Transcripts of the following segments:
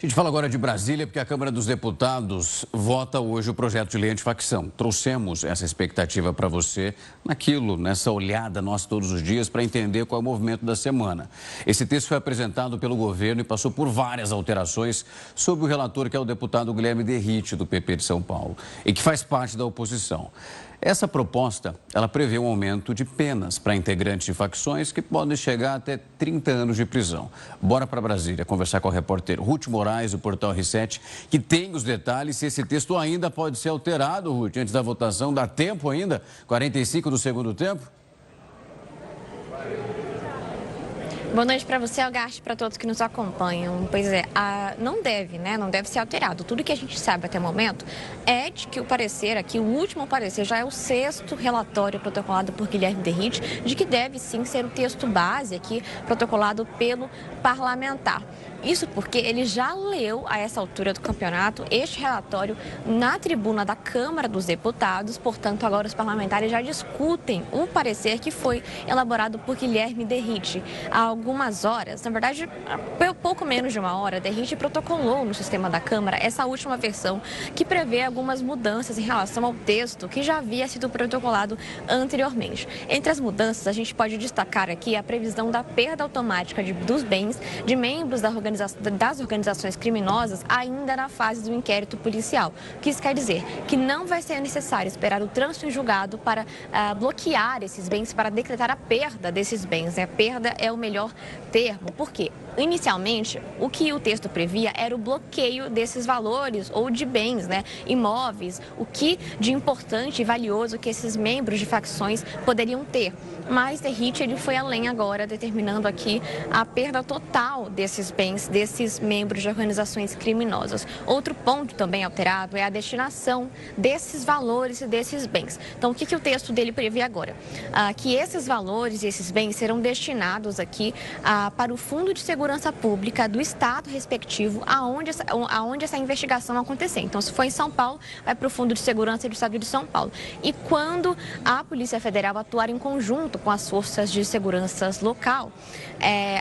A gente fala agora de Brasília, porque a Câmara dos Deputados vota hoje o projeto de lei antifacção. Trouxemos essa expectativa para você nessa olhada nossa todos os dias, para entender qual é o movimento da semana. Esse texto foi apresentado pelo governo e passou por várias alterações sob o relator, que é o deputado Guilherme Derrite, do PP de São Paulo, e que faz parte da oposição. Essa proposta, ela prevê um aumento de penas para integrantes de facções que podem chegar até 30 anos de prisão. Bora para Brasília conversar com a repórter Ruth Moraes, do Portal R7, que tem os detalhes se esse texto ainda pode ser alterado, Ruth, antes da votação. Dá tempo ainda? 45 do segundo tempo? Boa noite para você, Algarte, para todos que nos acompanham. Pois é, não deve ser alterado. Tudo que a gente sabe até o momento é de que o parecer aqui, o último parecer, já é o 6º relatório protocolado por Guilherme Derrite, de que deve sim ser o texto base aqui protocolado pelo parlamentar. Isso porque ele já leu, a essa altura do campeonato, este relatório na tribuna da Câmara dos Deputados. Portanto, agora os parlamentares já discutem o parecer que foi elaborado por Guilherme Derrite. Há algumas horas, na verdade, pouco menos de uma hora, Derrite protocolou no sistema da Câmara essa última versão, que prevê algumas mudanças em relação ao texto que já havia sido protocolado anteriormente. Entre as mudanças, a gente pode destacar aqui a previsão da perda automática dos bens de membros das organizações criminosas ainda na fase do inquérito policial. O que isso quer dizer? Que não vai ser necessário esperar o trânsito em julgado para bloquear esses bens, para decretar a perda desses bens. A perda é o melhor termo. Por quê? Inicialmente, o que o texto previa era o bloqueio desses valores ou de bens, imóveis, o que de importante e valioso que esses membros de facções poderiam ter. Mas Derrite, ele foi além agora, determinando aqui a perda total desses bens, desses membros de organizações criminosas. Outro ponto também alterado é a destinação desses valores e desses bens. Então, o que o texto dele prevê agora? Que esses valores e esses bens serão destinados aqui para o Fundo de Segurança Pública do Estado respectivo, aonde essa investigação acontecer. Então, se for em São Paulo, vai para o Fundo de Segurança do Estado de São Paulo. E quando a Polícia Federal atuar em conjunto com as forças de segurança local,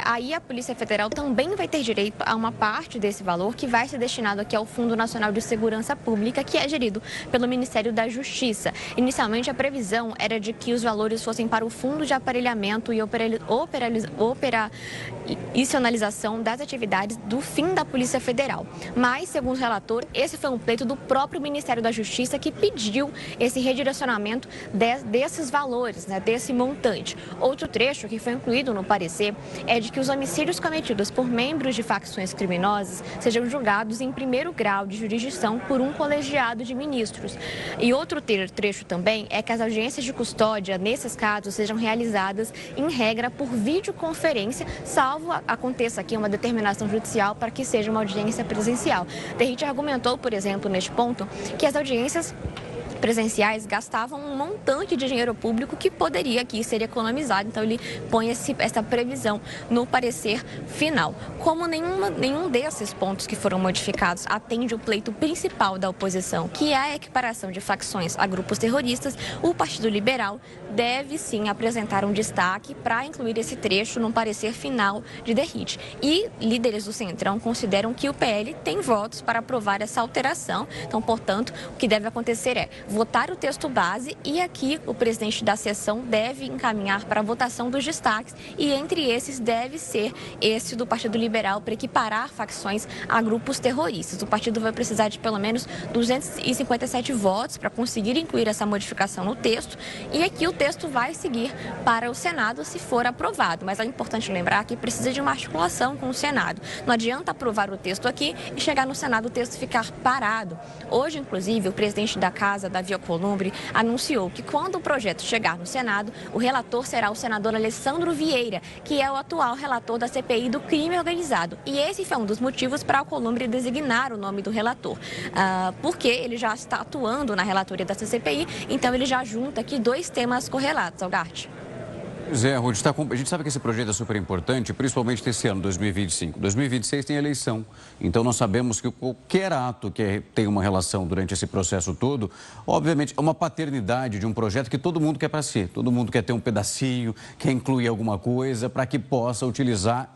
aí a Polícia Federal também vai ter direito a uma parte desse valor que vai ser destinado aqui ao Fundo Nacional de Segurança Pública, que é gerido pelo Ministério da Justiça. Inicialmente, a previsão era de que os valores fossem para o Fundo de Aparelhamento e operacionalização das atividades do fim da Polícia Federal. Mas, segundo o relator, esse foi um pleito do próprio Ministério da Justiça que pediu esse redirecionamento desses valores, desse montante. Outro trecho que foi incluído no parecer é de que os homicídios cometidos por membros de facções criminosas sejam julgados em primeiro grau de jurisdição por um colegiado de ministros. E outro trecho também é que as audiências de custódia, nesses casos, sejam realizadas, em regra, por videoconferência, salvo aconteça aqui uma determinação judicial para que seja uma audiência presencial. Derrite argumentou, por exemplo, neste ponto, que as audiências presenciais gastavam um montante de dinheiro público que poderia aqui ser economizado. Então, ele põe essa previsão no parecer final. Como nenhum desses pontos que foram modificados atende o pleito principal da oposição, que é a equiparação de facções a grupos terroristas, o Partido Liberal deve sim apresentar um destaque para incluir esse trecho no parecer final de Derrite. E líderes do Centrão consideram que o PL tem votos para aprovar essa alteração. Então, portanto, o que deve acontecer é votar o texto base e aqui o presidente da sessão deve encaminhar para a votação dos destaques e entre esses deve ser esse do Partido Liberal para equiparar facções a grupos terroristas. O partido vai precisar de pelo menos 257 votos para conseguir incluir essa modificação no texto e aqui o texto vai seguir para o Senado se for aprovado. Mas é importante lembrar que precisa de uma articulação com o Senado. Não adianta aprovar o texto aqui e chegar no Senado o texto ficar parado. Hoje, inclusive, o presidente da Casa, Davi Alcolumbre, anunciou que quando o projeto chegar no Senado, o relator será o senador Alessandro Vieira, que é o atual relator da CPI do crime organizado. E esse foi um dos motivos para Alcolumbre designar o nome do relator, porque ele já está atuando na relatoria dessa CPI, então ele já junta aqui dois temas correlatos, Algarte. Pois é, Ruth, a gente sabe que esse projeto é super importante, principalmente nesse ano, 2025. 2026 tem eleição, então nós sabemos que qualquer ato que tem uma relação durante esse processo todo, obviamente, é uma paternidade de um projeto que todo mundo quer para si. Todo mundo quer ter um pedacinho, quer incluir alguma coisa para que possa utilizar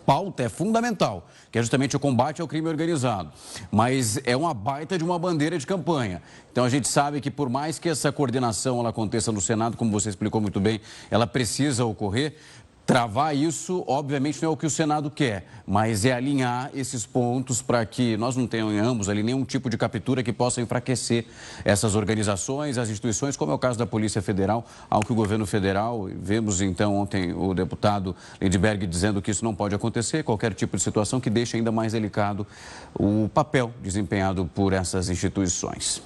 pauta é fundamental, que é justamente o combate ao crime organizado. Mas é uma baita de uma bandeira de campanha. Então a gente sabe que por mais que essa coordenação ela aconteça no Senado, como você explicou muito bem, ela precisa ocorrer. Travar isso, obviamente, não é o que o Senado quer, mas é alinhar esses pontos para que nós não tenhamos ali nenhum tipo de captura que possa enfraquecer essas organizações, as instituições, como é o caso da Polícia Federal, ao que o governo federal, vemos então ontem o deputado Lindbergh dizendo que isso não pode acontecer, qualquer tipo de situação que deixe ainda mais delicado o papel desempenhado por essas instituições.